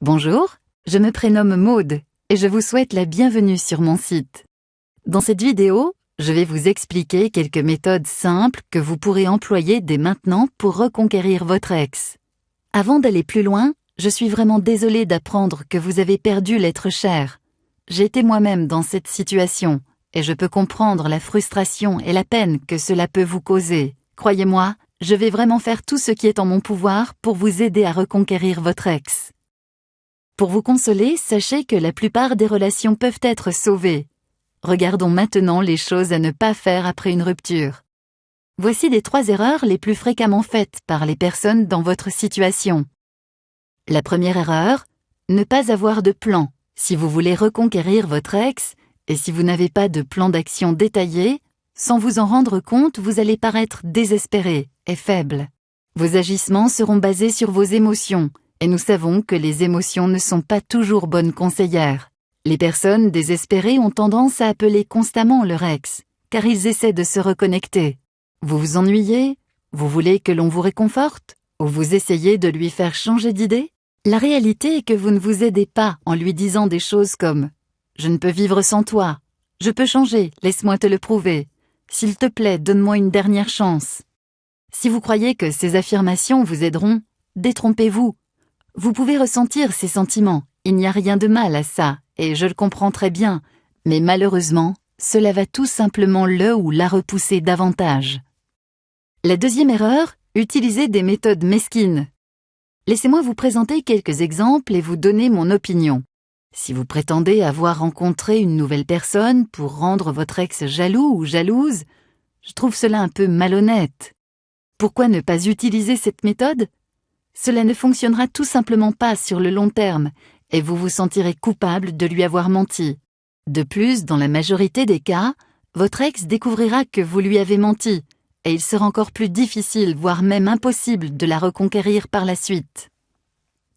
Bonjour, je me prénomme Maude et je vous souhaite la bienvenue sur mon site. Dans cette vidéo, je vais vous expliquer quelques méthodes simples que vous pourrez employer dès maintenant pour reconquérir votre ex. Avant d'aller plus loin, je suis vraiment désolée d'apprendre que vous avez perdu l'être cher. J'ai été moi-même dans cette situation et je peux comprendre la frustration et la peine que cela peut vous causer. Croyez-moi, je vais vraiment faire tout ce qui est en mon pouvoir pour vous aider à reconquérir votre ex. Pour vous consoler, sachez que la plupart des relations peuvent être sauvées. Regardons maintenant les choses à ne pas faire après une rupture. Voici les 3 erreurs les plus fréquemment faites par les personnes dans votre situation. La première erreur, ne pas avoir de plan. Si vous voulez reconquérir votre ex, et si vous n'avez pas de plan d'action détaillé, sans vous en rendre compte, vous allez paraître désespéré et faible. Vos agissements seront basés sur vos émotions, et nous savons que les émotions ne sont pas toujours bonnes conseillères. Les personnes désespérées ont tendance à appeler constamment leur ex, car ils essaient de se reconnecter. Vous vous ennuyez? Vous voulez que l'on vous réconforte? Ou vous essayez de lui faire changer d'idée? La réalité est que vous ne vous aidez pas en lui disant des choses comme « Je ne peux vivre sans toi. Je peux changer, laisse-moi te le prouver. S'il te plaît, donne-moi une dernière chance. » Si vous croyez que ces affirmations vous aideront, détrompez-vous. Vous pouvez ressentir ces sentiments, il n'y a rien de mal à ça, et je le comprends très bien, mais malheureusement, cela va tout simplement le ou la repousser davantage. La deuxième erreur, utilisez des méthodes mesquines. Laissez-moi vous présenter quelques exemples et vous donner mon opinion. Si vous prétendez avoir rencontré une nouvelle personne pour rendre votre ex jaloux ou jalouse, je trouve cela un peu malhonnête. Pourquoi ne pas utiliser cette méthode ? Cela ne fonctionnera tout simplement pas sur le long terme et vous vous sentirez coupable de lui avoir menti. De plus, dans la majorité des cas, votre ex découvrira que vous lui avez menti et il sera encore plus difficile, voire même impossible de la reconquérir par la suite.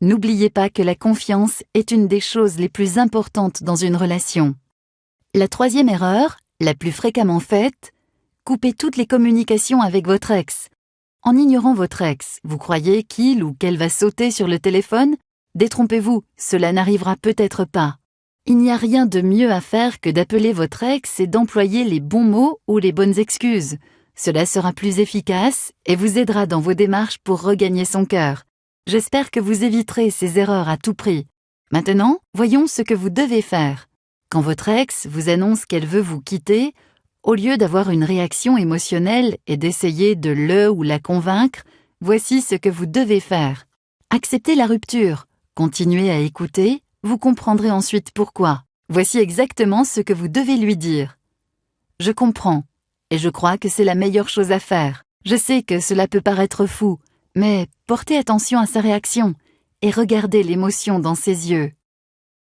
N'oubliez pas que la confiance est une des choses les plus importantes dans une relation. La troisième erreur, la plus fréquemment faite, coupez toutes les communications avec votre ex. En ignorant votre ex, vous croyez qu'il ou qu'elle va sauter sur le téléphone? Détrompez-vous, cela n'arrivera peut-être pas. Il n'y a rien de mieux à faire que d'appeler votre ex et d'employer les bons mots ou les bonnes excuses. Cela sera plus efficace et vous aidera dans vos démarches pour regagner son cœur. J'espère que vous éviterez ces erreurs à tout prix. Maintenant, voyons ce que vous devez faire. Quand votre ex vous annonce qu'elle veut vous quitter, au lieu d'avoir une réaction émotionnelle et d'essayer de le ou la convaincre, voici ce que vous devez faire. Acceptez la rupture, continuez à écouter, vous comprendrez ensuite pourquoi. Voici exactement ce que vous devez lui dire. Je comprends, et je crois que c'est la meilleure chose à faire. Je sais que cela peut paraître fou, mais portez attention à sa réaction et regardez l'émotion dans ses yeux.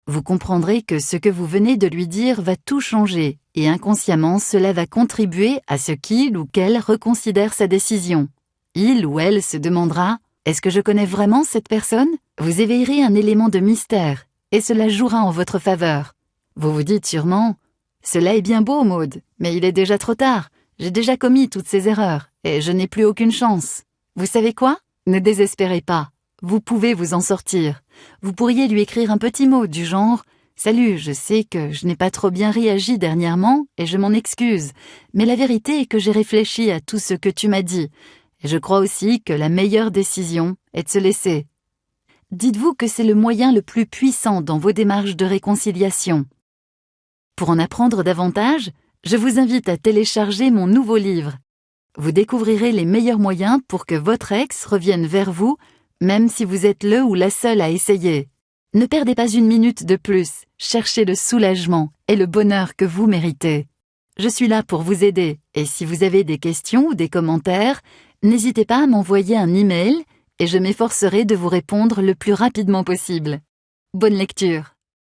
Vous comprendrez que ce que vous venez de lui dire va tout changer et inconsciemment cela va contribuer à ce qu'il ou qu'elle reconsidère sa décision. Il ou elle se demandera « Est-ce que je connais vraiment cette personne ?» Vous éveillerez un élément de mystère et cela jouera en votre faveur. Vous vous dites sûrement « Cela est bien beau, Maude, mais il est déjà trop tard. J'ai déjà commis toutes ces erreurs et je n'ai plus aucune chance. » Vous savez quoi? Ne désespérez pas. Vous pouvez vous en sortir. Vous pourriez lui écrire un petit mot du genre « Salut, je sais que je n'ai pas trop bien réagi dernièrement et je m'en excuse, mais la vérité est que j'ai réfléchi à tout ce que tu m'as dit et je crois aussi que la meilleure décision est de se laisser. » Dites-vous que c'est le moyen le plus puissant dans vos démarches de réconciliation. Pour en apprendre davantage, je vous invite à télécharger mon nouveau livre. Vous découvrirez les meilleurs moyens pour que votre ex revienne vers vous, même si vous êtes le ou la seule à essayer. Ne perdez pas une minute de plus, cherchez le soulagement et le bonheur que vous méritez. Je suis là pour vous aider, et si vous avez des questions ou des commentaires, n'hésitez pas à m'envoyer un email et je m'efforcerai de vous répondre le plus rapidement possible. Bonne lecture!